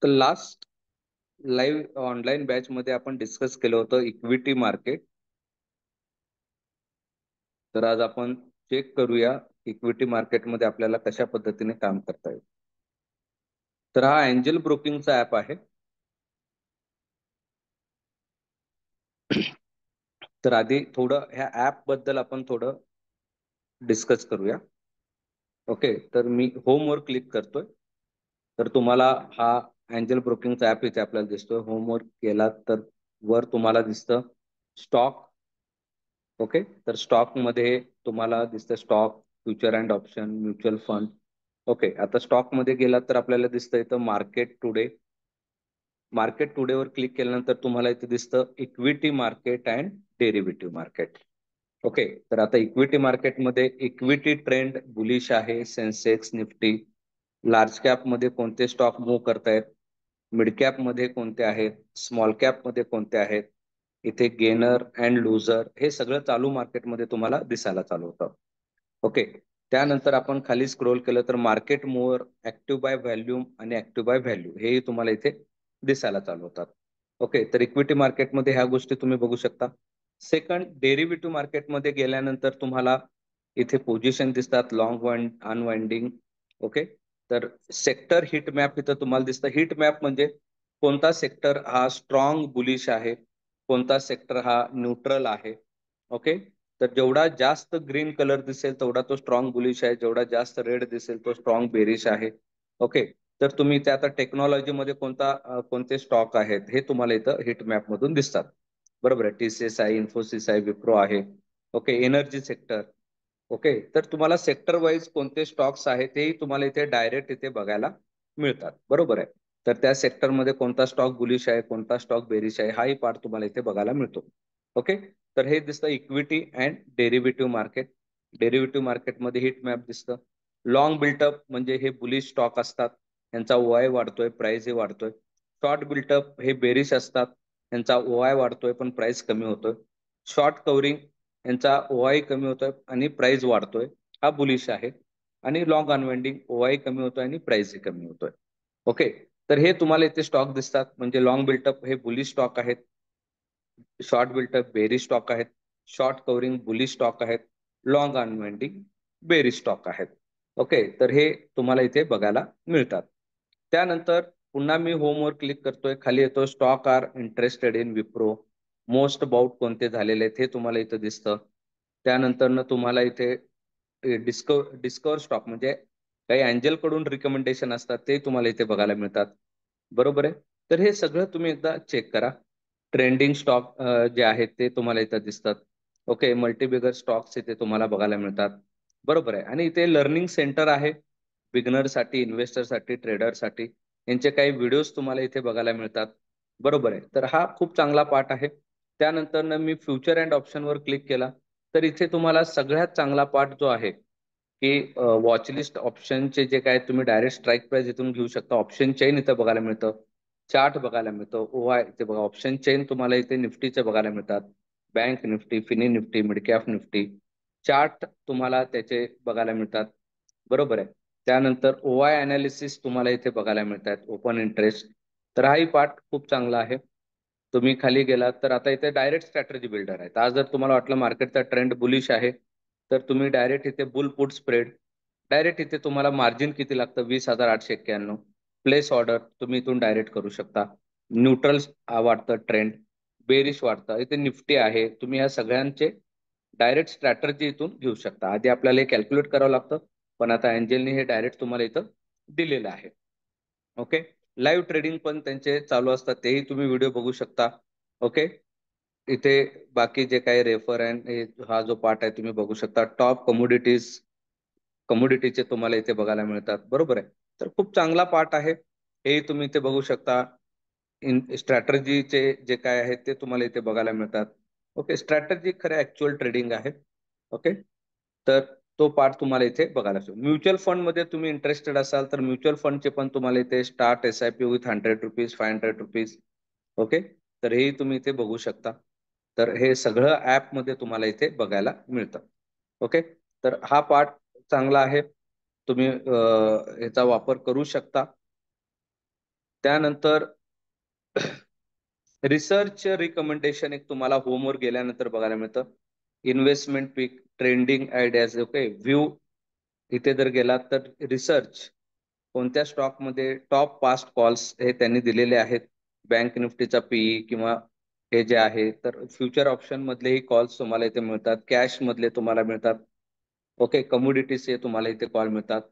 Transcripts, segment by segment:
तर last live online batch मध्ये आपण डिस्कस केलं होतं इक्विटी मार्केट. तर आज आपण चेक करूया इक्विटी मार्केटमध्ये आपल्याला कशा पद्धतीने काम करता येईल. तर हा एंजल ब्रोकिंगचा ऍप आहे. तर आधी थोडं ह्या ऍप बद्दल आपण थोडं डिस्कस करूया. ओके, तर मी होमवर क्लिक करतोय. तर तुम्हाला हा एंजल ब्रोकिंगचा ऍप इथे आपल्याला दिसतोय. होमवर केला तर वर तुम्हाला दिसतं स्टॉक. ओके, तर स्टॉक मध्ये तुम्हाला दिसतं stock, future and option, mutual fund. Okay, आता स्टॉक मध्ये गेलात तर आपल्याला दिसतं इथं मार्केट टुडे. मार्केट टुडे वर क्लिक केल्यानंतर तुम्हाला इथे दिसतं equity market and derivative market. Okay, तर आता इक्विटी मार्केटमध्ये इक्विटी ट्रेंड बुलिश आहे. Sensex, Nifty. लार्ज कॅप मध्ये कोणते स्टॉक मूव्ह करतायत, मिड कॅप मध्ये कोणते आहेत, स्मॉल कॅप मध्ये कोणते आहेत, इथे गेनर अँड लुझर हे सगळं चालू मार्केटमध्ये तुम्हाला दिसायला चालू होतं. ओके, त्यानंतर आपण खाली स्क्रोल केलं तर market mover, active by volume आणि ऍक्टिव्ह बाय व्हॅल्यू हे तुम्हाला इथे दिसायला चालू होतात. ओके, तर इक्विटी मार्केटमध्ये ह्या गोष्टी तुम्ही बघू शकता. सेकंड, डेरिव्हेटिव्ह मार्केटमध्ये गेल्यानंतर तुम्हाला इथे पोझिशन दिसतात, लॉंग अनवाइंडिंग. ओके, तर सेक्टर हिट मॅप इथं तुम्हाला दिसतं. हिट मॅप म्हणजे कोणता सेक्टर हा स्ट्रॉंग बुलिश आहे, कोणता सेक्टर हा न्यूट्रल आहे. ओके, तर जेवढा जास्त ग्रीन कलर दिसेल तेवढा तो स्ट्रॉंग बुलिश आहे, जेवढा जास्त रेड दिसेल तो स्ट्रॉंग बेरिश आहे. ओके, तर तुम्ही ते आता टेक्नॉलॉजीमध्ये कोणते स्टॉक आहेत हे तुम्हाला इथं हिट मॅप मधून दिसतात. बरोबर आहे, TCS आहे, इन्फोसिस आहे, विप्रो आहे. Okay, energy sector. ओके, तर तुम्हाला सेक्टर वाईज कोणते स्टॉक्स आहेत तेही तुम्हाला इथे डायरेक्ट इथे बघायला मिळतात. बरोबर आहे, तर त्या सेक्टरमध्ये कोणता स्टॉक बुलिश आहे, कोणता स्टॉक बेरिश आहे हाही पार्ट तुम्हाला इथे बघायला मिळतो. ओके, तर हे दिसतं equity and derivative market. Derivative मार्केटमध्ये हिट मॅप दिसतं. लॉंग बिल्टअप म्हणजे हे बुलिश स्टॉक असतात, यांचा ओआय वाढतोय, प्राइसही वाढतोय. शॉर्ट बिल्टअप हे बेरिश असतात, यांचा ओआय वाढतोय पण प्राइस कमी होतोय. शॉर्ट कव्हरिंग यांचा ओआय कमी होतोय आणि प्राइस वाढतोय, हा बुलिश आहे. आणि लॉंग अनवेंडिंग ओआय कमी होतोय आणि प्राइसही कमी होतोय. ओके, तर हे तुम्हाला इथे स्टॉक दिसतात. म्हणजे लॉंग बिल्टअप हे बुलिश स्टॉक आहेत, शॉर्ट बिल्टअप बेरिश स्टॉक आहेत, शॉर्ट कव्हरिंग बुलिश स्टॉक आहेत, लॉंग अनवाइंडिंग बेरिश स्टॉक आहेत. ओके, तर हे तुम्हाला इथे बघायला मिळतात. त्यानंतर पुन्हा मी होमवर क्लिक करतोय. खाली येतो stock are interested in Wipro, most about कोणते झालेले आहेत हे तुम्हाला इथं दिसतं. त्यानंतर तुम्हाला इथे डिस्कवर स्टॉक म्हणजे काही अँजल कडून रिकमेंडेशन असतात ते तुम्हाला इथे बघायला मिळतात. बरोबर आहे, तर हे सगळं तुम्ही एकदा चेक करा. ट्रेंडिंग स्टॉक जे आहेत ते तुम्हाला इथं दिसतात. ओके, मल्टीबिगर स्टॉक्स इथे तुम्हाला बघायला मिळतात. बरोबर आहे, आणि इथे लर्निंग सेंटर आहे बिगनरसाठी, इन्व्हेस्टरसाठी, ट्रेडरसाठी. यांचे काही व्हिडिओज तुम्हाला इथे बघायला मिळतात. बरोबर आहे, तर हा खूप चांगला पार्ट आहे. त्यानंतर मी फ्युचर अँड ऑप्शनवर क्लिक केला तर इथे तुम्हाला सगळ्यात चांगला पार्ट जो आहे की वॉचलिस्ट ऑप्शनचे जे काय तुम्ही डायरेक्ट स्ट्राईक प्राइस इथून घेऊ शकता. ऑप्शन चेन इथं बघायला मिळतं, चार्ट बघायला मिळतो, ओआय इथे बघा. ऑप्शन चेन तुम्हाला इथे निफ्टीचे बघायला मिळतात, bank Nifty, Finney Nifty, mid cap Nifty. Chart तुम्हाला त्याचे बघायला मिळतात. बरोबर आहे, त्यानंतर ओआय अनालिसिस तुम्हाला इथे बघायला मिळतात, ओपन इंटरेस्ट. तर हाही पार्ट खूप चांगला आहे. तुम्ही खाली गेलात तर आता इथे डायरेक्ट स्ट्रॅटेजी बिल्डर आहे. आज जर तुम्हाला वाटलं मार्केटचा ट्रेंड बुलिश आहे तर तुम्ही डायरेक्ट इथे बुल पुट स्प्रेड, डायरेक्ट इथे तुम्हाला मार्जिन किती लागतं, 20,891. प्लेस ऑर्डर तुम्ही इथून डायरेक्ट करू शकता. न्यूट्रल वाढतं ट्रेंड, बेरिश वाढतं, इथे निफ्टी आहे. तुम्ही या सगळ्यांचे डायरेक्ट स्ट्रॅटर्जी इथून घेऊ शकता. आधी आपल्याला हे कॅल्क्युलेट करावं लागतं, पण आता एंजलने हे डायरेक्ट तुम्हाला इथं दिलेलं आहे. ओके, लाईव्ह ट्रेडिंग पण त्यांचे चालू असतात, तेही तुम्ही व्हिडिओ बघू शकता. ओके, इथे बाकी जे काही रेफर अँड हा जो पार्ट आहे तुम्ही बघू शकता. टॉप कमोडिटीचे तुम्हाला इथे बघायला मिळतात. बरोबर आहे, तर खूप चांगला पार्ट आहे, हे तुम्ही इथे बघू शकता. इन स्ट्रॅटर्जीचे जे काय आहेत ते तुम्हाला इथे बघायला मिळतात. ओके, स्ट्रॅटर्जी खरं ऍक्च्युअल ट्रेडिंग आहे. ओके, तर तो पार्ट तुम्हाला इथे बघायला मिळतो. म्युच्युअल फंड मध्ये तुम्ही इंटरेस्टेड असाल तर म्युच्युअल फंडचे पण तुम्हाला इथे स्टार्ट SIP विथ ₹100, ₹500. ओके, तर हेही तुम्ही इथे बघू शकता. तर हे सगळं ऍप मध्ये तुम्हाला इथे बघायला मिळतं. ओके, तर हा पार्ट चांगला आहे, तुम्ही ह्याचा वापर करू शकता. त्यानंतर रिसर्च रिकमेंडेशन एक तुम्हाला होमवर गेल्यानंतर बघायला मिळतं. इन्व्हेस्टमेंट पीक, ट्रेंडिंग आयडियाज, ओके, व्ह्यू. इथे जर गेलात तर रिसर्च, कोणत्या स्टॉकमध्ये टॉप पास्ट कॉल्स हे त्यांनी दिलेले आहेत. बँक निफ्टीचा पीई किंवा हे जे आहे, तर फ्युचर ऑप्शन मधलेही कॉल्स तुम्हाला इथे मिळतात. कॅश मधले तुम्हाला मिळतात. ओके, कमोडिटीजचे तुम्हाला इथे कॉल मिळतात.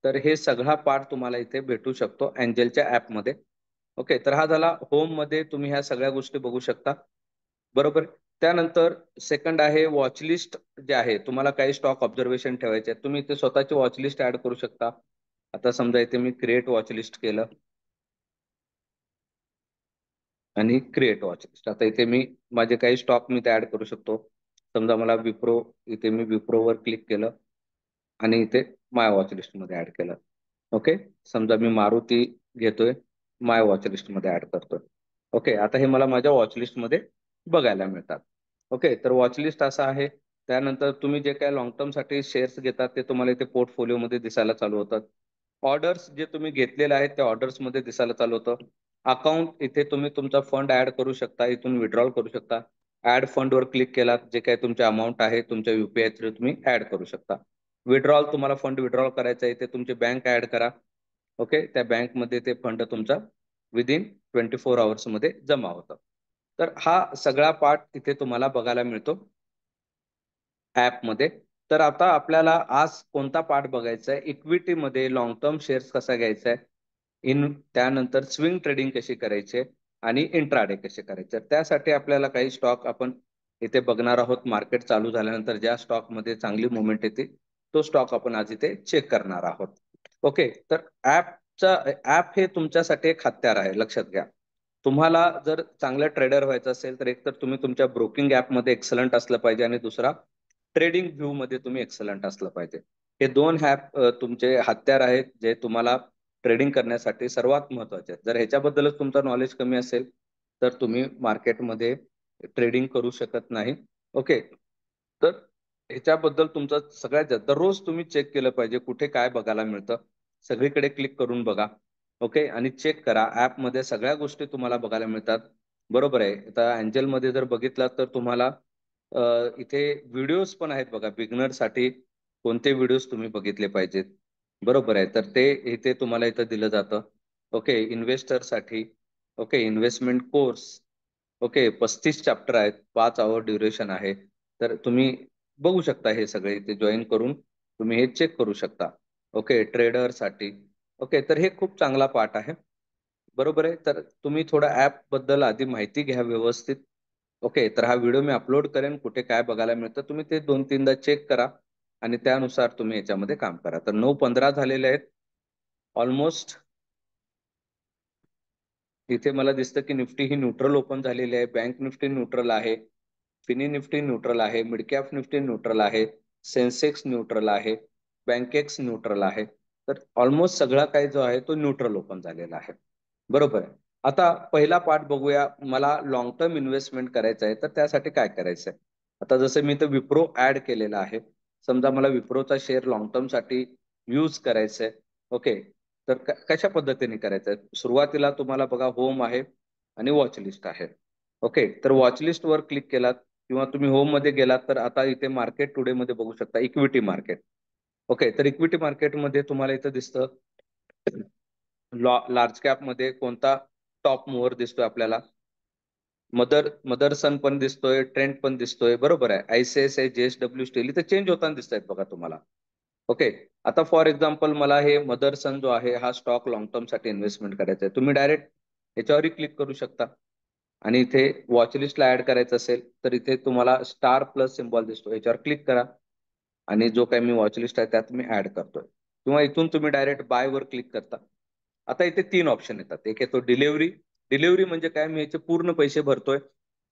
तर हे सगळा पार्ट तुम्हाला इथे भेटू शकतो अँजलच्या ऍपमध्ये. ओके, तर हा झाला होम मध्ये तुम्ही ह्या सगळ्या गोष्टी बघू शकता. बरोबर. त्यानंतर सेकंड आहे वॉचलिस्ट जे आहे. तुम्हाला काही स्टॉक ऑब्झर्वेशन ठेवायचे आहेत, तुम्ही इथे स्वतःची वॉचलिस्ट ऍड करू शकता. आता समजा इथे मी क्रिएट वॉचलिस्ट केलं आणि क्रिएट वॉचलिस्ट. आता इथे मी माझे काही स्टॉक मी ते ऍड करू शकतो. समजा मला विप्रो, इथे मी विप्रोवर क्लिक केलं आणि इथे माय वॉचलिस्ट मध्ये ऍड केलं. ओके, समजा मी मारुती घेतोय, माय वॉचलिस्ट मध्ये ऍड करतोय. ओके, आता हे मला माझ्या वॉचलिस्ट मध्ये बघायला मिळतात. ओके, तर वॉचलिस्ट असा आहे. त्यानंतर तुम्ही जे काही लॉंग टर्म साठी शेअर्स घेतात ते तुम्हाला इथे पोर्टफोलिओ मध्ये दिसायला चालू होतात. ऑर्डर्स जे तुम्ही घेतलेले आहेत त्या ऑर्डर्स मध्ये दिसायला चालू होतं. अकाउंट, इथे तुम्ही तुमचा फंड ऍड करू शकता, इथून विड्रॉल करू शकता. ऍड फंड वर क्लिक केलात, जे काही तुमचे अमाऊंट आहे तुमच्या युपीआय थ्रू तुम्ही ऍड करू शकता. विड्रॉल, तुम्हाला फंड विड्रॉल करायचा आहे ते तुमची बँक ऍड करा. ओके, त्या बँकमध्ये ते फंड तुमचा विदिन 24 आवर्स मध्ये जमा होतं. तर हा सगळा पार्ट इथे तुम्हाला बघायला मिळतो ऍपमध्ये. तर आता आपल्याला आज कोणता पार्ट बघायचा आहे? इक्विटीमध्ये लॉंग टर्म शेअर्स कसा घ्यायचा आहे, त्यानंतर स्विंग ट्रेडिंग कशी करायची आणि इंट्राडे कसे करायचे. त्यासाठी आपल्याला काही स्टॉक आपण इथे बघणार आहोत. मार्केट चालू झाल्यानंतर ज्या स्टॉक मध्ये चांगली मुवमेंट येते तो स्टॉक आपण आज इथे चेक करणार आहोत. ओके, तर ऍप हे तुमच्यासाठी एक हत्यार आहे, लक्षात घ्या. तुम्हाला जर चांगलं ट्रेडर व्हायचं असेल तर एक तर तुम्ही तुमच्या ब्रोकिंग ऍपमध्ये एक्सलंट असलं पाहिजे आणि दुसरा ट्रेडिंग व्ह्यू मध्ये तुम्ही एक्सलंट असलं पाहिजे. हे दोन ऍप तुमचे हत्यार आहेत जे तुम्हाला ट्रेडिंग करण्यासाठी सर्वात महत्वाचे आहेत. जर ह्याच्याबद्दलच तुमचं नॉलेज कमी असेल तर तुम्ही मार्केटमध्ये ट्रेडिंग करू शकत नाही. ओके, तर ह्याच्याबद्दल तुमचं सगळ्यात जास्त दररोज तुम्ही चेक केलं पाहिजे कुठे काय बघायला मिळतं. सगळीकडे क्लिक करून बघा. ओके, आणि चेक करा. ऍप मध्ये सगळ्या गोष्टी तुम्हाला बघायला मिळतात. बरोबर आहे. आता अँजल मध्ये जर बघितलं तर तुम्हाला इथे व्हिडिओज पण आहेत बघा. बिगनर साठी कोणते व्हिडिओज तुम्ही बघितले पाहिजेत, बरोबर आहे, तर ते इथे तुम्हाला इथं दिलं जातं. ओके, इन्व्हेस्टर साठी, okay, investment course, okay, 35 chapter आहेत, 5 आवर ड्युरेशन आहे. तर तुम्ही बघू शकता हे सगळे इथे जॉईन करून तुम्ही हे चेक करू शकता. ओके, ट्रेडर साठी. ओके, तर हे खूप चांगला पार्ट आहे. बरोबर आहे. तर तुम्ही थोडं ऍप बद्दल आधी माहिती घ्या व्यवस्थित. ओके, तर हा व्हिडिओ मी अपलोड करेन कुठे काय बघायला मिळतं, तुम्ही ते 2-3दा चेक करा आणि त्यानुसार तुम्ही याच्यामध्ये काम करा. तर 9:15 झालेले आहेत ऑलमोस्ट. इथे मला दिसतं की निफ्टी ही न्यूट्रल ओपन झालेली आहे. बँक निफ्टी न्यूट्रल आहे, फिनी निफ्टी न्यूट्रल आहे, मिड कॅप निफ्टी न्यूट्रल आहे, सेन्सेक्स न्यूट्रल आहे, बँकेक्स न्यूट्रल आहे. तर ऑलमोस्ट सगळा काही जो आहे तो न्यूट्रल ओपन झालेला आहे. बरोबर आहे. आता पहिला पार्ट बघूया. मला लॉंग टर्म इन्व्हेस्टमेंट करायचं आहे तर त्यासाठी काय करायचं आहे. आता जसं मी तर विप्रो ऍड केलेला आहे. समजा मला विप्रोचा शेअर लॉंग टर्म साठी यूज करायचा आहे. ओके, तर कशा पद्धतीने करायचं आहे. सुरुवातीला तुम्हाला बघा होम आहे आणि वॉच लिस्ट आहे. ओके, तर वॉच लिस्ट वर क्लिक केलात किंवा तुम्ही होम मध्ये गेलात तर आता इथे मार्केट टुडे मध्ये बघू शकता इक्विटी मार्केट. ओके, तर इक्विटी मार्केटमध्ये तुम्हाला इथं दिसतं लार्ज कॅप मध्ये कोणता टॉप मूव्हर दिसतोय आपल्याला. मदरसन पण दिसतोय, ट्रेंड पण दिसतोय, बरोबर आहे. आयसीआयसीआय, जेएसडब्ल्यू स्टील इथे चेंज होताना दिसत आहेत बघा तुम्हाला. ओके, आता फॉर एक्झाम्पल मला हे मदरसन जो आहे हा स्टॉक लॉंग टर्म साठी इन्व्हेस्टमेंट करायचा आहे. तुम्ही डायरेक्ट याच्यावरही क्लिक करू शकता आणि इथे वॉच लिस्टला ऍड करायचं असेल तर इथे तुम्हाला स्टार प्लस सिम्बॉल दिसतो, याच्यावर क्लिक करा आणि जो काही मी वॉच लिस्ट आहे त्यात मी ऍड करतोय. किंवा इथून तुम्ही डायरेक्ट बाय वर क्लिक करता. आता इथे 3 ऑप्शन येतात. एक येतो डिलिव्हरी. डिलिव्हरी म्हणजे काय, मी याचे पूर्ण पैसे भरतोय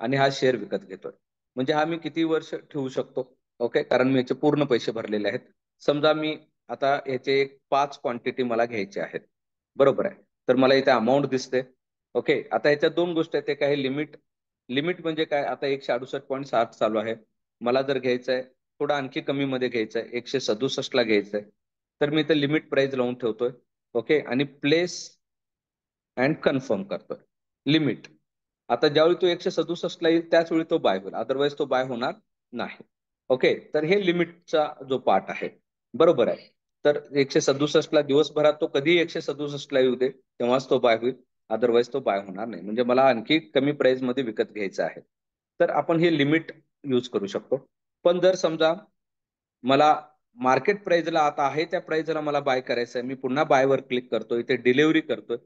आणि हा शेअर विकत घेतोय. म्हणजे हा मी किती वर्ष ठेवू शकतो. ओके, कारण मी याचे पूर्ण पैसे भरलेले आहेत. समजा मी आता याचे 5 क्वांटिटी मला घ्यायचे आहेत, बरोबर आहे. तर मला इथे अमाऊंट दिसते. ओके, आता याच्यात दोन गोष्टी आहेत. एक आहे लिमिट. लिमिट म्हणजे काय, आता 168.60 चालू आहे, मला जर घ्यायचं आहे थोडं आणखी कमी मध्ये घ्यायचं आहे, 167 ला घ्यायचं आहे, तर मी इथे लिमिट प्राइस लावून ठेवतोय. ओके, आणि प्लेस अँड कन्फर्म करतोय लिमिट. आता ज्यावेळी तो 167 ला येईल त्याच वेळी तो बाय होईल, अदरवाईज तो बाय होणार नाही. ओके, तर हे लिमिटचा जो पार्ट आहे, बरोबर आहे. तर 167 ला दिवसभरात तो कधीही 167 ला येऊ दे तेव्हाच तो बाय होईल, अदरवाईज तो बाय होणार नाही. म्हणजे मला आणखी कमी प्राइस मध्ये विकत घ्यायचं आहे, तर आपण हे लिमिट यूज करू शकतो. पण जर समजा मला मार्केट प्राइसला आता आहे त्या प्राइसला मला बाय करायचं आहे, मी पुन्हा बायवर क्लिक करतोय, इथे डिलिव्हरी करतोय.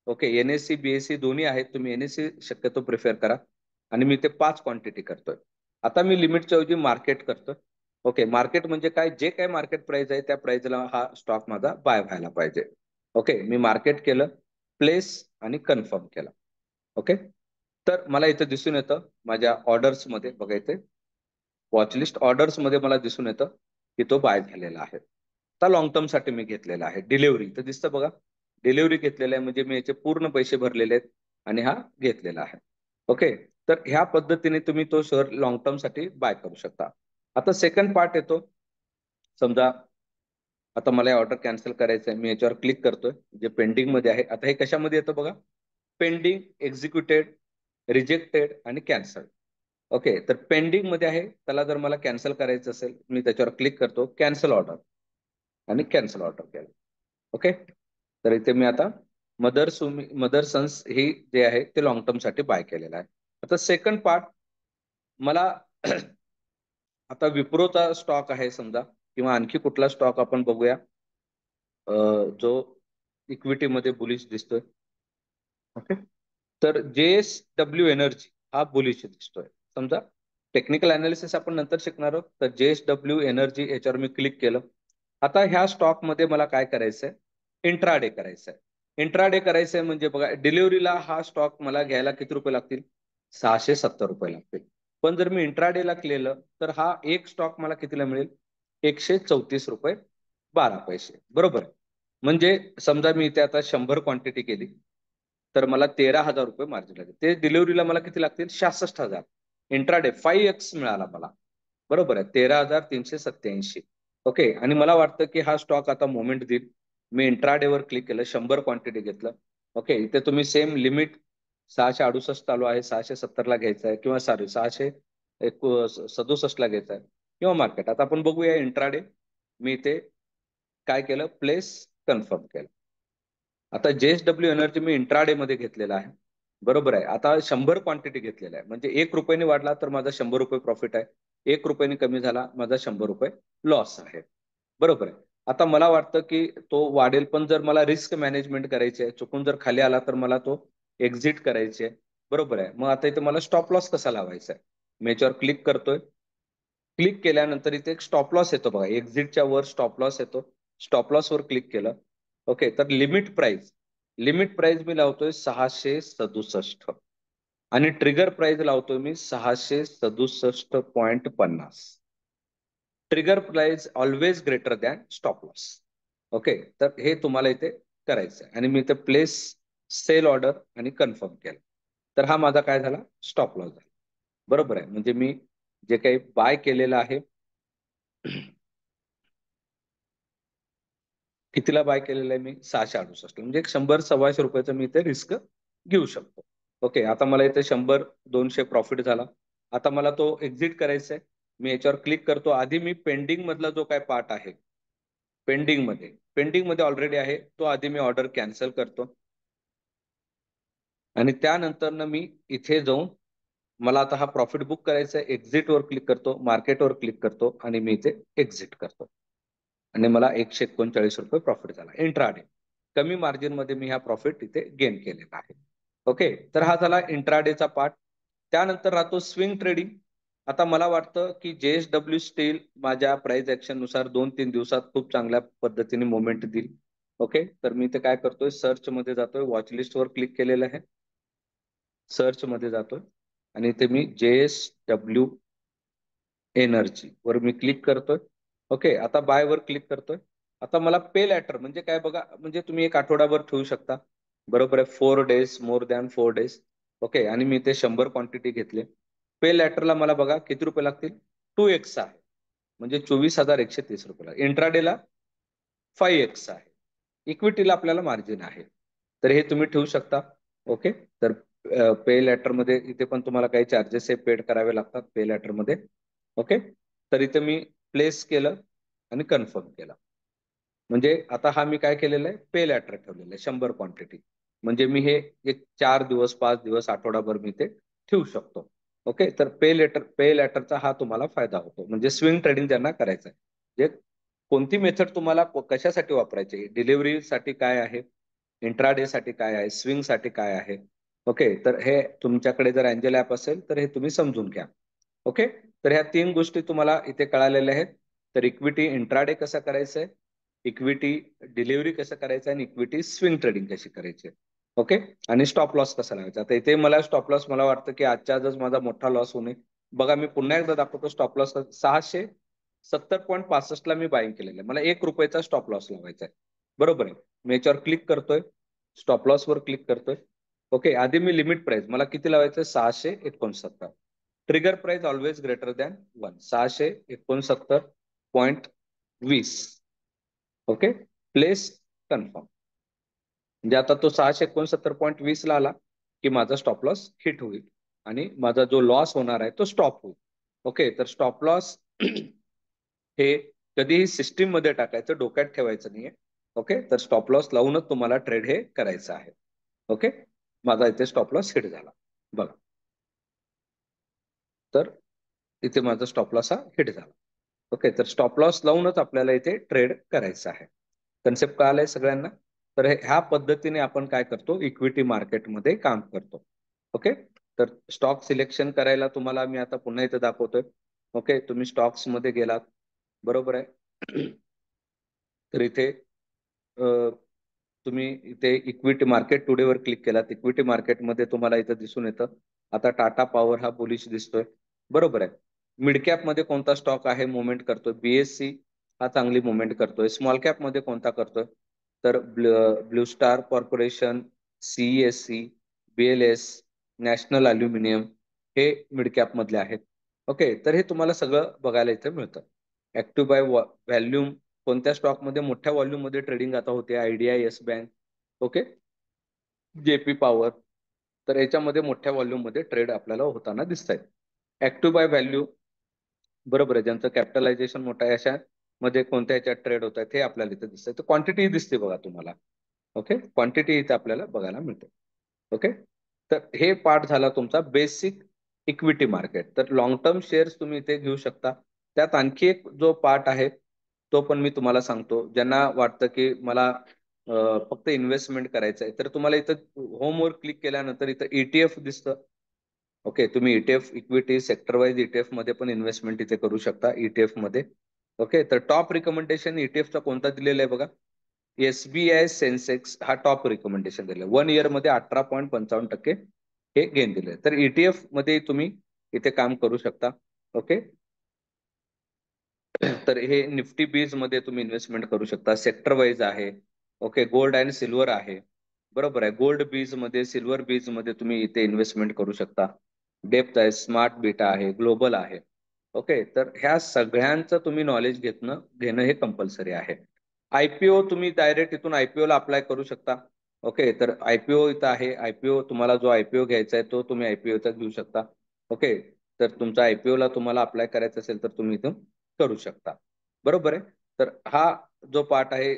ओके, एनएससी बीएससी दोन्ही आहेत, तुम्ही एनएससी शक्यतो प्रिफर करा. आणि मी ते 5 क्वांटिटी करतोय. आता मी लिमिटच्या ऐवजी मार्केट करतोय. ओके, मार्केट म्हणजे काय, जे काय मार्केट प्राइस आहे त्या प्राइसला हा स्टॉक माझा बाय व्हायला पाहिजे. ओके, मी मार्केट केलं, प्लेस आणि कन्फर्म केलं. ओके, तर मला इथं दिसून येतं माझ्या ऑर्डर्स मध्ये, बघा इथे वॉचलिस्ट ऑर्डर्स मध्ये मला दिसून येतं की तो बाय झालेला आहे. आता लॉंग टर्म साठी मी घेतलेला आहे. डिलिव्हरी तर दिसतं बघा, डिलिव्हरी घेतलेला आहे म्हणजे मी याचे पूर्ण पैसे भरलेले आहेत आणि हा घेतलेला आहे. ओके, तर ह्या पद्धतीने तुम्ही तो शेअर लॉंग टर्म साठी बाय करू शकता. आता सेकंड पार्ट येतो, समजा आता मला ऑर्डर कॅन्सल करायचं आहे, मी याच्यावर क्लिक करतोय, जे पेंडिंग मध्ये आहे. आता हे कशामध्ये येतं बघा, पेंडिंग, एक्झिक्युटेड, रिजेक्टेड आणि कॅन्सल. ओके, तर पेंडिंग मध्ये आहे, त्याला जर मला कॅन्सल करायचं असेल मी त्याच्यावर क्लिक करतो, कॅन्सल ऑर्डर, आणि कॅन्सल ऑर्डर केलं. ओके, तर इथे मी आता मदर सन्स हे जे आहे ते लॉंग टर्म साठी बाय केलेलं आहे. आता सेकंड पार्ट मला आता विप्रोचा स्टॉक आहे समजा, किंवा आणखी कुठला स्टॉक आपण बघूया जो इक्विटी मध्ये बुलिश दिसतोय. ओके, तर जेएसडब्ल्यू एनर्जी हा बुलिश दिसतोय समजा. टेक्निकल अनालिसिस आपण नंतर शिकणार आहोत. तर जेएसडब्ल्यू एनर्जी याच्यावर मी क्लिक केलं. आता ह्या स्टॉक मध्ये मला काय करायचंय, इंट्राडे करायचंय. इंट्राडे करायचंय म्हणजे बघा, डिलिव्हरीला हा स्टॉक मला घ्यायला किती रुपये लागतील, 670 रुपये लागतील. पण जर मी इंट्राडेला केलं तर हा एक स्टॉक मला कितीला मिळेल, 134 रुपये 12 पैसे, बरोबर. म्हणजे समजा मी इथे आता 100 क्वांटिटी केली तर मला 13,000 रुपये मार्जिन लागेल. ते डिलिव्हरीला मला किती लागतील, 66,000. इंट्राडे 5x मिळाला मला, बरोबर आहे, 13,387. ओके, आणि मला वाटतं की हा स्टॉक आता मोमेंट देईल. मी इंट्राडे वर क्लिक केलं, 100 क्वांटिटी घेतलं. ओके, इथे तुम्ही सेम लिमिट 668 चालू आहे, 670 ला घ्यायचं आहे, किंवा सॉरी 667 ला घ्यायचं आहे, किंवा मार्केट. आता आपण बघूया इंट्राडे. मी इथे काय केलं, प्लेस कन्फर्म केलं. आता जेएसडब्ल्यू एनर्जी मी इंट्राडे मध्ये घेतलेला आहे, बरोबर आहे. आता 100 क्वांटिटी घेतलेला आहे, म्हणजे 1 रुपयाने वाढला तर माझा 100 रुपये प्रॉफिट आहे, 1 रुपयाने कमी झाला माझा 100 रुपये लॉस आहे, बरोबर आहे. आता मला वाटतं की तो वाढेल, पण जर मला रिस्क मॅनेजमेंट करायची आहे, चुकून जर खाली आला तर मला तो एक्झिट करायचे आहे, बरोबर आहे. मग आता इथे मला स्टॉप लॉस कसा लावायचा आहे, मी याच्यावर क्लिक करतोय. क्लिक केल्यानंतर इथे एक स्टॉप लॉस येतो बघा, एक्झिटच्या वर स्टॉप लॉस येतो. स्टॉप लॉस वर क्लिक केलं. ओके, तर लिमिट प्राइस मी लावतोय 667, आणि ट्रिगर प्राइस लावतोय मी 667.50. Trigger price always greater than stop loss. Okay, तर हे तुम्हाला इथे करायचं आहे. आणि मी इथे प्लेस सेल ऑर्डर आणि कन्फर्म केलं, तर हा माझा काय झाला, स्टॉप लॉस झाला, बरोबर आहे. म्हणजे मी जे काही बाय केलेलं आहे कितीला बाय केलेलं आहे मी, 668, म्हणजे एक 100-125 रुपयाचं मी इथे रिस्क घेऊ शकतो. ओके, आता मला इथे 100-200 प्रॉफिट झाला. आता मला तो एक्झिट करायचा आहे. मी याच्यावर क्लिक करतो. आधी मी पेंडिंग मधला जो काय पार्ट आहे, पेंडिंग मध्ये ऑलरेडी आहे, तो आधी मी ऑर्डर कॅन्सल करतो. आणि त्यानंतर ना मी इथे जाऊन मला आता हा प्रॉफिट बुक करायचा आहे, एक्झिट वर क्लिक करतो, मार्केट वर क्लिक करतो, आणि मी इथे एक्झिट करतो. आणि मला 139 रुपये प्रॉफिट झाला इंट्राडे. कमी मार्जिन मध्ये मी हा प्रॉफिट इथे गेन केलेला आहे. ओके, तर हा झाला इंट्राडेचा पार्ट. त्यानंतर राहतो स्विंग ट्रेडिंग. आता मला वाटतं की जेएसडब्ल्यू स्टील माझ्या प्राइस ऍक्शन नुसार 2-3 दिवसात खूप चांगल्या पद्धतीने मोमेंट देईल. ओके, तर मी इथे काय करतोय, सर्च मध्ये जातोय, वॉच लिस्ट वर क्लिक केलेलं आहे, सर्च मध्ये जातोय, आणि इथे मी जेएसडब्ल्यू एनर्जी वर मी क्लिक करतोय. ओके, आता बाय वर क्लिक करतोय. आता मला पे लॅटर म्हणजे काय बघा, म्हणजे तुम्ही एक आठवडाभर ठेवू शकता, बरोबर आहे, 4 days, more than 4 days. Okay, आणि मी इथे 100 क्वांटिटी घेतले. पे लॅटरला मला बघा किती रुपये लागतील, 2x आहे, म्हणजे 24,130 रुपये. इंट्राडेला 5x आहे. इक्विटीला आपल्याला मार्जिन आहे. तर हे तुम्ही ठेवू शकता. ओके, तर पे लेटर मध्ये इथे पण तुम्हाला काही चार्जेस हे पेड करावे लागतात पे लेटर मध्ये. ओके, तर इथे मी प्लेस केलं आणि कन्फर्म केलं. म्हणजे आता हा मी काय केलेलं आहे, पे लेटर ठेवलेलं आहे 100 क्वांटिटी. म्हणजे मी हे एक 4 दिवस 5 दिवस आठवडाभर मी ते ठेवू शकतो. ओके, तर पे लेटरचा हा तुम्हाला फायदा होतो. म्हणजे स्विंग ट्रेडिंग ज्यांना करायचं आहे, जे कोणती मेथड तुम्हाला कशासाठी वापरायची, डिलिव्हरीसाठी काय आहे, इंट्राडे साठी काय आहे, स्विंग साठी काय आहे. ओके, तर हे तुमच्याकडे जर अँजल ऍप असेल तर हे तुम्ही समजून घ्या. ओके, तर ह्या 3 गोष्टी तुम्हाला इथे कळालेल्या आहेत. तर इक्विटी इंट्राडे कसं करायचंय, इक्विटी डिलिव्हरी कसं करायचं आणि इक्विटी स्विंग ट्रेडिंग कशी करायची. ओके, आणि स्टॉप लॉस कसा लावायचा. आता इथे मला स्टॉप लॉस, मला वाटतं की आजच्या आजच माझा मोठा लॉस होणे. बघा मी पुन्हा एकदा दाखवतो स्टॉप लॉस. 670.65 ला मी बाईंग केलेलं आहे. मला 1 रुपयाचा स्टॉप लॉस लावायचा आहे. बरोबर आहे, मी याच्यावर क्लिक करतोय, स्टॉप लॉस वर क्लिक करतोय. ओके, आधी मी लिमिट प्राइस मला किती लावायचं, 669. Trigger price always greater than 1, 669.20. Okay, place confirm. म्हणजे आता तो 669.20 ला आला की माझा स्टॉप लॉस हिट होईल आणि माझा जो लॉस होणार आहे तो स्टॉप होईल. ओके, तर स्टॉप लॉस हे कधीही सिस्टीम मध्ये टाकायचं, डोक्यात ठेवायचं नाहीये. ओके, तर स्टॉप लॉस लावूनच तुम्हाला ट्रेड हे करायचं आहे. ओके, माझा इथे स्टॉप लॉस हिट झाला बघा. तर इथे माझा स्टॉप लॉस हा हिट झाला. ओके, तर स्टॉप लॉस लावूनच आपल्याला इथे ट्रेड करायचं आहे. कन्सेप्ट कळालाय सगळ्यांना. तर ह्या पद्धतीने आपण काय करतो, इक्विटी मार्केटमध्ये काम करतो. ओके, तर स्टॉक सिलेक्शन करायला तुम्हाला मी आता पुन्हा इथे दाखवतोय. ओके, तुम्ही स्टॉक्स मध्ये गेलात, बरोबर आहे. तर इथे तुम्ही इथे इक्विटी मार्केट टुडे वर क्लिक केलात. इक्विटी मार्केटमध्ये तुम्हाला इथं दिसून येतं आता टाटा पॉवर हा बुलिश दिसतोय, बरोबर आहे. मिड कॅप मध्ये कोणता स्टॉक आहे मुवमेंट करतोय, बीएससी हा चांगली मुवमेंट करतोय. स्मॉल कॅप मध्ये कोणता करतोय, तर blue star corporation, CESC, BLS, national aluminium हे मिड कॅप मधले आहेत. ओके, तर हे तुम्हाला सगळं बघायला इथे मिळतं. ऍक्टिव्ह बाय व्हॅल्यूम, कोणत्या स्टॉक मध्ये मोठ्या व्हॉल्यूम मध्ये ट्रेडिंग आता होते, idea, yes bank, okay, JP power. तर याच्यामध्ये मोठ्या व्हॉल्यूम मध्ये ट्रेड आपल्याला होताना दिसत आहेत. ऍक्टिव्ह बाय व्हॅल्यू, बरोबर आहे, ज्यांचं कॅपिटलायझेशन मोठं आहे अशा मध्ये कोणत्या ह्याच्यात ट्रेड होत आहेत हे आपल्याला इथे दिसतंय. तर क्वांटिटी दिसते बघा तुम्हाला. ओके, क्वांटिटी इथे आपल्याला बघायला मिळते. ओके, तर हे पार्ट झाला तुमचा बेसिक इक्विटी मार्केट. तर लॉंग टर्म शेअर्स तुम्ही इथे घेऊ शकता. त्यात आणखी एक जो पार्ट आहे तो पण मी तुम्हाला सांगतो. ज्यांना वाटतं की मला फक्त इन्व्हेस्टमेंट करायचं आहे, तर तुम्हाला इथं होमवर क्लिक केल्यानंतर इथं ईटीएफ दिसतं. ओके, तुम्ही ETF equity sector wise ETF मध्ये पण इन्व्हेस्टमेंट इथे करू शकता ईटीएफ मध्ये. ओके, तर टॉप रिकमेंडेशन ईटीएफचा कोणता दिलेला आहे बघा, एसबीआय सेन्सेक्स हा टॉप रिकमेंडेशन दिलं. 1 इयर मध्ये 18.55% हे गेन दिले. तर ईटीएफ मध्ये तुम्ही इथे काम करू शकता. ओके, तर हे निफ्टी बीज मध्ये तुम्ही इन्व्हेस्टमेंट करू शकता, सेक्टर वाईज आहे. ओके, गोल्ड अँड सिल्वर आहे, बरोबर आहे. गोल्ड बीज मध्ये, सिल्वर बीज मध्ये तुम्ही इथे इन्व्हेस्टमेंट करू शकता. डेप्थ आहे, स्मार्ट बीटा आहे, ग्लोबल आहे. ओके, तर ह्या सगळ्यांचं तुम्ही नॉलेज घेणं हे कंपल्सरी आहे. आयपीओ तुम्ही डायरेक्ट इथून आयपीओ ला अप्लाय करू शकता. ओके, तर आयपीओ इथं आहे. आयपीओ तुम्हाला जो आयपीओ घ्यायचा आहे तो तुम्ही आयपीओचा घेऊ शकता. ओके, तर तुमचा आयपीओ ला तुम्हाला अप्लाय करायचं असेल तर तुम्ही इथून करू शकता, बरोबर आहे. तर हा जो पार्ट आहे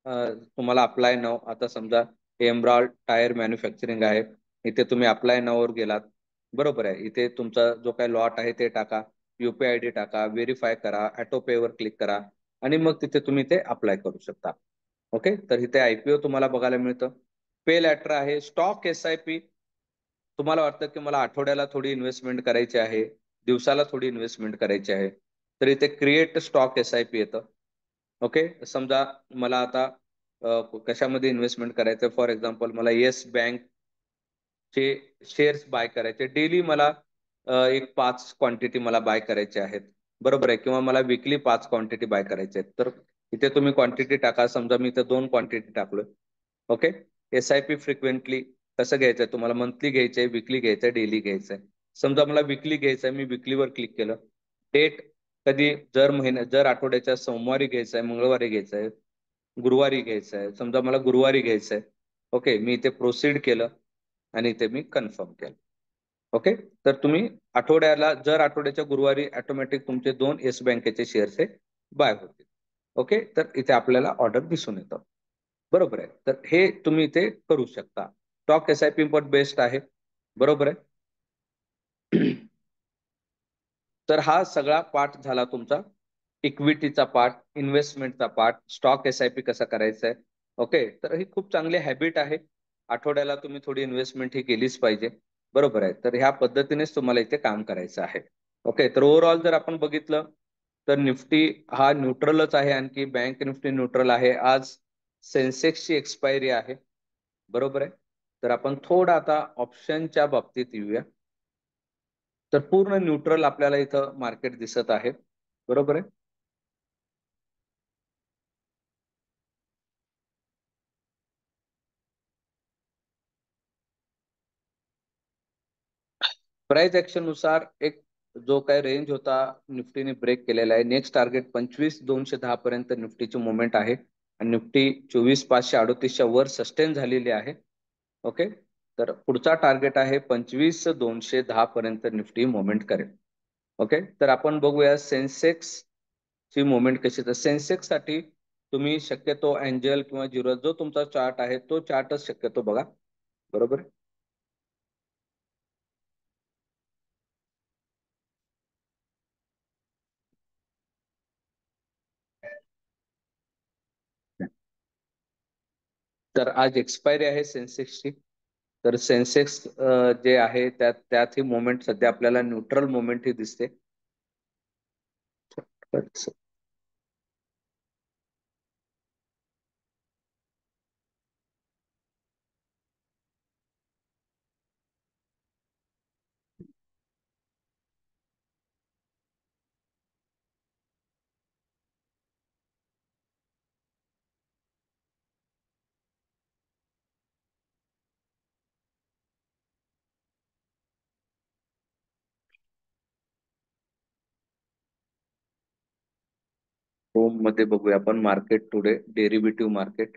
तुम्हाला अप्लाय नाव, आता समजा एमराल्ड टायर मॅन्युफॅक्चरिंग आहे, इथे तुम्ही अप्लाय नाववर गेलात, बरोबर आहे. इथे तुमचा जो काही लॉट आहे ते टाका, युपीआय आयडी टाका, व्हेरीफाय करा, ऑटो पे वर क्लिक करा आणि मग तिथे तुम्ही ते अप्लाय करू शकता. ओके, तर इथे आयपीओ तुम्हाला बघायला मिळतं. पे लॅटर आहे. स्टॉक एसआयपी, तुम्हाला वाटतं की मला आठवड्याला थोडी इन्व्हेस्टमेंट करायची आहे, दिवसाला थोडी इन्व्हेस्टमेंट करायची आहे, तर इथे क्रिएट स्टॉक एसआयपी येतं. ओके, समजा मला आता कशामध्ये इन्व्हेस्टमेंट करायचं, फॉर एक्झाम्पल मला येस बँक चे शेअर्स बाय करायचे डेली, मला एक 5 क्वांटिटी मला बाय करायचे आहेत, बरोबर आहे, किंवा मला विकली 5 क्वांटिटी बाय करायचे आहेत. तर इथे तुम्ही क्वांटिटी टाका. समजा मी इथे 2 क्वांटिटी टाकलोय. ओके, एसआयपी फ्रिक्वेंटली कसं घ्यायचंय तुम्हाला, मंथली घ्यायचंय, विकली घ्यायचंय, डेली घ्यायचंय. समजा मला विकली घ्यायचंय, मी विकलीवर क्लिक केलं. डेट कधी, जर आठवड्याच्या सोमवारी घ्यायचंय, मंगळवारी घ्यायचंय, गुरुवारी घ्यायचंय. समजा मला गुरुवारी घ्यायचंय, ओके, मी इथे प्रोसीड केलं आणि इथे मी कन्फर्म केलं. ओके, तर तुम्ही आठवड्याला जर आठवड्याच्या गुरुवारी ऑटोमॅटिक तुमचे 2 येस बँकेचे शेअर्स हे बाय होतील. ओके, तर इथे आपल्याला ऑर्डर दिसून येतं. बरोबर आहे. तर हे तुम्ही इथे करू शकता. स्टॉक SIP पण बेस्ट आहे. बरोबर आहे. तर हा सगळा पार्ट झाला तुमचा इक्विटीचा पार्ट, इन्व्हेस्टमेंटचा पार्ट, स्टॉक SIP कसा करायचा आहे. ओके, तर ही खूप चांगली हॅबिट आहे. आठवड्याला तुम्ही थोडी इन्व्हेस्टमेंट ही केलीच पाहिजे. बरोबर आहे. तर ह्या पद्धतीनेच तुम्हाला इथे काम करायचं आहे. ओके, तर ओव्हरऑल जर आपण बघितलं तर निफ्टी हा न्यूट्रलच आहे. आणखी बँक निफ्टी न्यूट्रल आहे. आज सेन्सेक्सची एक्सपायरी आहे. बरोबर आहे. तर आपण थोडं आता ऑप्शनच्या बाबतीत येऊया. तर पूर्ण न्यूट्रल आपल्याला इथं मार्केट दिसत आहे. बरोबर आहे. प्राइस ऍक्शन नुसार एक जो काही रेंज होता निफ्टीने ब्रेक केलेला आहे. नेक्स्ट टार्गेट 25,210 पर्यंत निफ्टीची मुवमेंट आहे आणि निफ्टी 24,538च्या वर सस्टेन झालेली आहे. ओके, तर पुढचा टार्गेट आहे 25,210 पर्यंत निफ्टी मुवमेंट करेल. ओके, तर आपण बघूया सेन्सेक्स ची मुवमेंट कशी. तर सेन्सेक्स साठी तुम्ही शक्यतो अँजल किंवा झिरो जो तुमचा चार्ट आहे तो चार्टच शक्यतो बघा. बरोबर. तर आज एक्सपायरी आहे सेन्सेक्सची. तर सेन्सेक्स जे आहे त्यात ही मोमेंट सध्या आपल्याला न्यूट्रल मोमेंट ही दिसते. होम मध्ये बघूया आपण मार्केट टुडे डेरिव्हेटिव्ह मार्केट.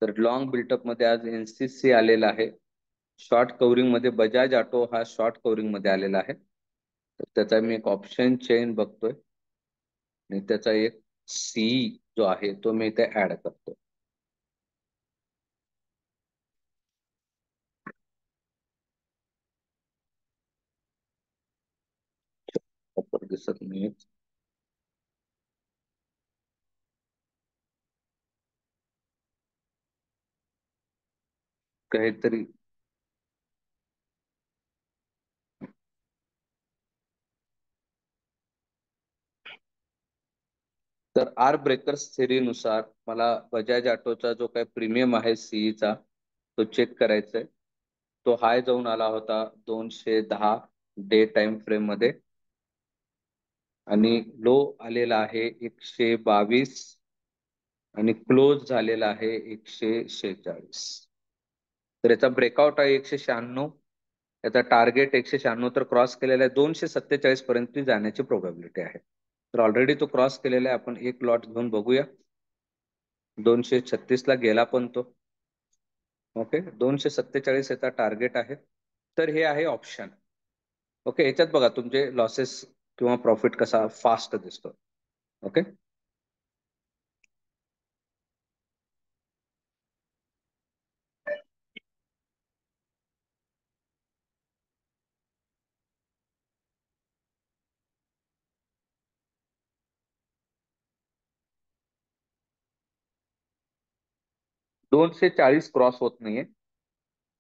तर लॉंग बिल्टअप मध्ये आज NCC आलेला आहे. शॉर्ट कव्हरिंग मध्ये बजाज ऑटो हा शॉर्ट कव्हरिंग मध्ये आलेला आहे. तर त्याचा मी एक ऑप्शन चेन बघतोय आणि त्याचा एक CE जो आहे तो मी इथे ऍड करतो. ऑफर दिसत नाही काहीतरी. तर आर ब्रेकर्स थेरीनुसार मला बजाज ऑटोचा जो काही प्रीमियम आहे CE चा तो चेक करायचा आहे. तो हाय जाऊन आला होता 210 डे टाइम फ्रेम मध्ये आणि लो आलेला आहे 122 आणि क्लोज झालेला आहे 146. तर याचा ब्रेकआउट आहे 196. याचा टार्गेट 196 तर क्रॉस केलेला आहे. 247 पर्यंत जाण्याची प्रोबॅबिलिटी आहे. तर ऑलरेडी तो क्रॉस केलेला आहे. आपण एक लॉट घेऊन बघूया. 236 ला गेला पण तो. ओके, 247 याचा टार्गेट आहे. तर हे आहे ऑप्शन. ओके, याच्यात बघा तुमचे लॉसेस किंवा प्रॉफिट कसा फास्ट दिसतो. ओके, 240 क्रॉस होत नाहीये.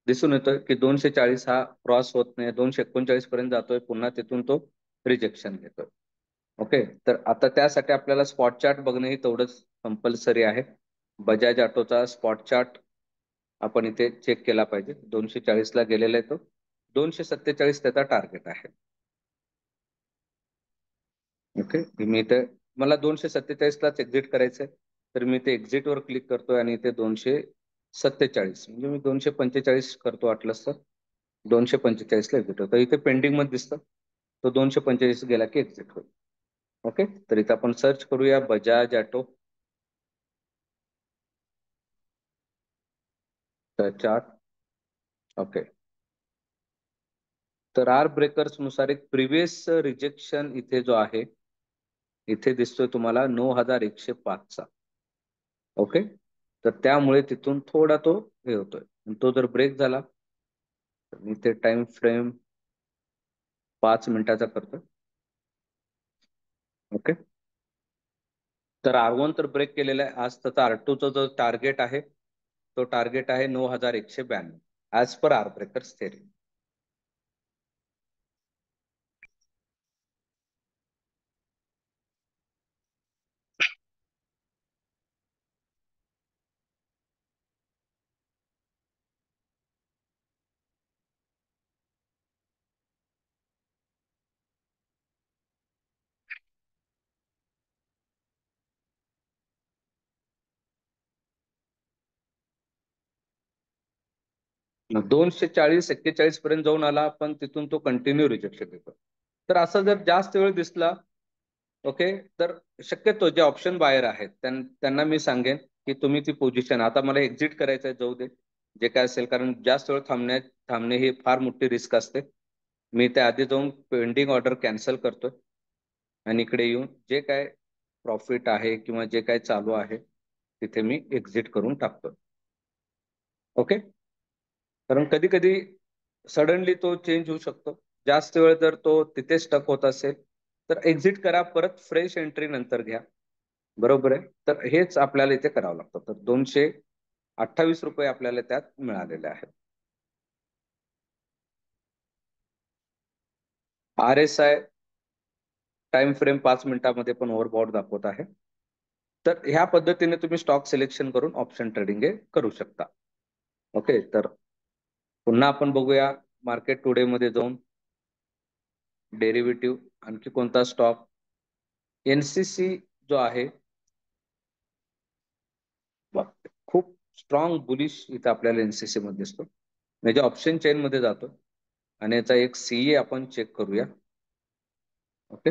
दिसून येतोय की 240 हा क्रॉस होत नाही. 239 पर्यंत जातोय. पुन्हा तिथून तो रिजेक्शन घेतोय. ओके, तर आता त्यासाठी आपल्याला स्पॉट चार्ट बघणं ही तेवढंच कंपल्सरी आहे. बजाज ऑटोचा स्पॉट चार्ट आपण इथे चेक केला पाहिजे. 240 ला गेलेला आहे तो. 247 त्याचा टार्गेट आहे. ओके, मी इथे मला 247 लाच एक्झिट करायचंय. तर मी ते एक्झिट वर क्लिक करतोय आणि इथे 247 म्हणजे मी 245 करतो वाटलंच तर. 245 ला एक्झिट होतं. इथे पेंडिंग मध्ये दिसतं. तो 245 गेला की एक्झिट होईल. ओके, तर इथं आपण सर्च करूया बजाज ऑटो. चार्ट. ओके. तर आर ब्रेकर्स नुसार एक प्रिव्हियस रिजेक्शन इथे जो आहे, इथे दिसतोय तुम्हाला 9105चा. ओके. तर त्यामुळे तिथून थोडा तो हे होतोय. तो जर ब्रेक झाला तर मी ते टाइम फ्रेम 5 मिनिटाचा करतोय. ओके. तर R1 तर ब्रेक केलेला आहे. आज त्याचा R2चा जो टार्गेट आहे, तो टार्गेट आहे 9192 as per our breakers theory. मग 240-41 पर्यंत जाऊन आला, पण तिथून तो कंटिन्यू रिजेक्शन देतो. तर असं जर जास्त वेळ दिसला, ओके, तर शक्यतो जे ऑप्शन बायर आहेत त्यांना मी सांगेन की तुम्ही ती पोझिशन, आता मला एक्झिट करायचं आहे, जाऊ दे जे काय असेल, कारण जास्त वेळ थांबणे ही फार मोठी रिस्क असते. मी त्या आधी जाऊन पेंडिंग ऑर्डर कॅन्सल करतोय आणि इकडे येऊन जे काय प्रॉफिट आहे किंवा जे काय चालू आहे तिथे मी एक्झिट करून टाकतोय. ओके. कारण कधी कधी सडनली तो चेंज होऊ शकतो. जास्त वेळ जर तो तिथे स्टक होत असेल तर एक्झिट करा, परत फ्रेश एंट्री नंतर घ्या. बरोबर आहे. तर हेच आपल्याला इथे करावं लागतं. तर 228 रुपये आपल्याला त्यात मिळालेले आहेत. RSI टाइम फ्रेम 5 मिनिटामध्ये पण ओव्हरबॉट दाखवत आहे. तर ह्या पद्धतीने तुम्ही स्टॉक सिलेक्शन करून ऑप्शन ट्रेडिंग हे करू शकता. ओके. तर पुन्हा आपण बघूया मार्केट टुडे मध्ये जाऊन डेरिव्हेटिव्ह आणखी कोणता स्टॉक. NCC जो आहे खूप स्ट्रॉंग बुलिश इथं आपल्याला NCC मध्ये दिसतो. म्हणजे ऑप्शन चेन मध्ये जातो आणि याचा एक CA आपण चेक करूया. ओके.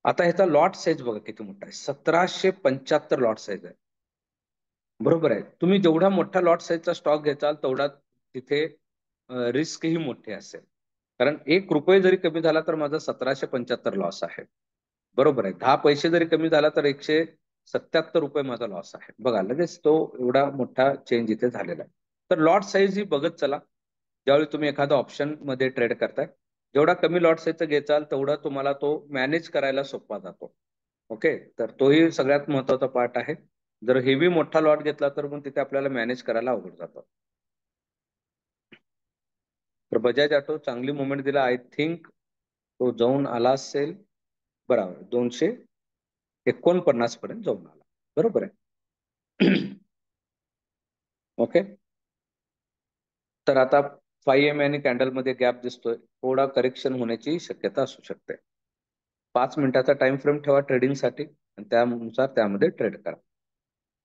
आता ह्याचा लॉट साईज बघा किती मोठा आहे, 1775 लॉट साईज आहे. बरोबर आहे. तुम्ही जेवढा मोठा लॉट साईजचा स्टॉक घ्याल तेवढा तिथे रिस्क ही मोठी असेल. कारण 1 रुपये जरी कमी झाला तर माझा 1775 लॉस आहे. बरोबर आहे. 10 पैसे जरी कमी झाला तर 177 रुपये माझा लॉस आहे. बघा लगेच तो एवढा मोठा चेंज इथे झालेला आहे. तर लॉट साईज ही बघत चला ज्यावेळी तुम्ही एखादा ऑप्शन मध्ये ट्रेड करताय. जेवढा कमी लॉट साईजचा घ्याल तेवढा तुम्हाला तो मॅनेज करायला सोपा जातो. ओके. तर तोही सगळ्यात महत्वाचा पार्ट आहे. जर हेवी मोठा लॉट घेतला तर मग तिथे आपल्याला मॅनेज करायला अवघड जातं. तर बजाज ऑटो चांगली मुवमेंट दिला. आय थिंक तो जाऊन आला असेल बरोबर 249 पर्यंत जाऊन आला. बरोबर आहे. ओके. तर आता 5 MA कॅन्डल मध्ये गॅप दिसतोय, थोडा करेक्शन होण्याची शक्यता असू शकते. 5 मिनिटाचा टाइम फ्रेम ठेवा ट्रेडिंगसाठी आणि त्यानुसार त्यामध्ये ट्रेड करा.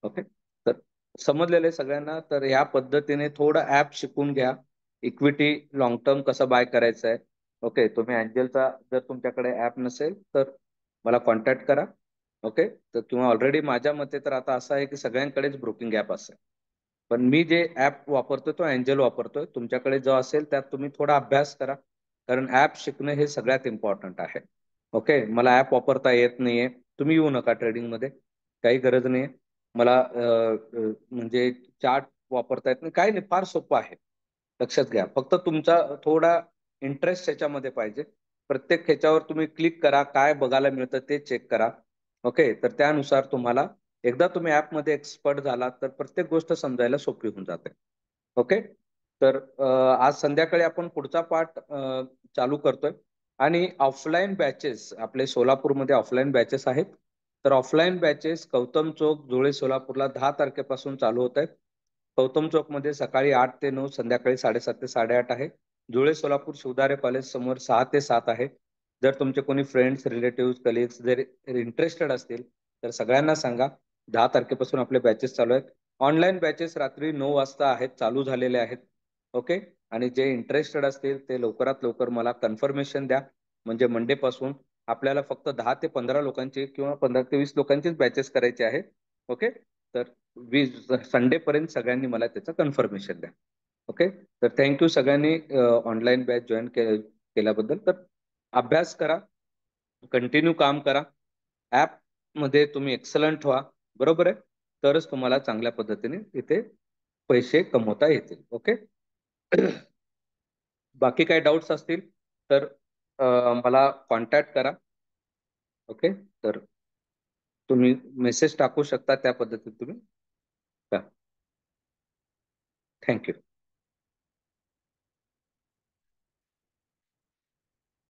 ओके. तर समजलेलं आहे सगळ्यांना. तर या पद्धतीने थोडं ऍप शिकून घ्या. इक्विटी लॉंग टर्म कसं बाय करायचं आहे. ओके. तुम्ही अँजलचा जर तुमच्याकडे ऍप नसेल तर मला कॉन्टॅक्ट करा. ओके. तर किंवा ऑलरेडी माझ्या मते तर आता असं आहे की सगळ्यांकडेच ब्रोकिंग ऍप असेल, पण मी जे ऍप वापरतोय तो अँजल वापरतोय. तुमच्याकडे जो असेल त्यात तुम्ही थोडा अभ्यास करा, कारण ऍप शिकणं हे सगळ्यात इम्पॉर्टंट आहे. ओके. मला ऍप वापरता येत नाहीये, तुम्ही येऊ नका ट्रेडिंग मध्ये, काही गरज नाही. मला म्हणजे चार्ट वापरता येत नाही, काही नाही, फार सोपं आहे. लक्षात घ्या, फक्त तुमचा थोडा इंटरेस्ट ह्याच्यामध्ये पाहिजे. प्रत्येक ह्याच्यावर तुम्ही क्लिक करा, काय बघायला मिळतं ते चेक करा. ओके. तर त्यानुसार तुम्हाला एकदा तुम्ही ऍपमध्ये एक्सपर्ट झाला तर प्रत्येक गोष्ट समजायला सोपी होऊन जाते. ओके. तर आज संध्याकाळी आपण पुढचा पार्ट चालू करतोय आणि ऑफलाईन बॅचेस आपले सोलापूरमध्ये ऑफलाईन बॅचेस आहेत. तर ऑफलाईन बॅचेस गौतम चौक जुळे सोलापूरला 10 तारखेपासून चालू होत आहेत. गौतम चौक मध्ये सकाळी 8 ते 9, संध्याकाळी 7:30 ते 8:30 आहे. जुळे सोलापूर शिवधारे कॉलेज समोर 6 ते 7 आहे. जर तुमचे कोणी फ्रेंड्स, रिलेटिव्ह, कलिग्स जर इंटरेस्टेड असतील तर सगळ्यांना सांगा. 10 तारखेपासून आपले बॅचेस चालू आहेत. ऑनलाईन बॅचेस रात्री 9 वाजता आहेत, चालू झालेले आहेत. ओके. आणि जे इंटरेस्टेड असतील ते लवकरात लवकर मला कन्फर्मेशन द्या, म्हणजे मंडे पासून आपल्याला फक्त 10 ते 15 लोकांची किंवा 15 ते 20 लोकांचीच बॅचेस करायचे आहेत. ओके. तर संडेपर्यंत सगळ्यांनी मला त्याचं कन्फर्मेशन द्या. ओके. तर थँक्यू सगळ्यांनी ऑनलाईन बॅच जॉईन केल्याबद्दल. तर अभ्यास करा, कंटिन्यू काम करा, ऍप मध्ये तुम्ही एक्सलंट व्हा, बरोबर आहे, तरच तुम्हाला चांगल्या पद्धतीने इथे पैसे कमवता येतील. ओके. बाकी काय डाऊट्स असतील तर मला कॉन्टॅक्ट करा. ओके. तर तुम्ही मेसेज टाकू शकता, त्या पद्धतीने तुम्ही. थँक्यू.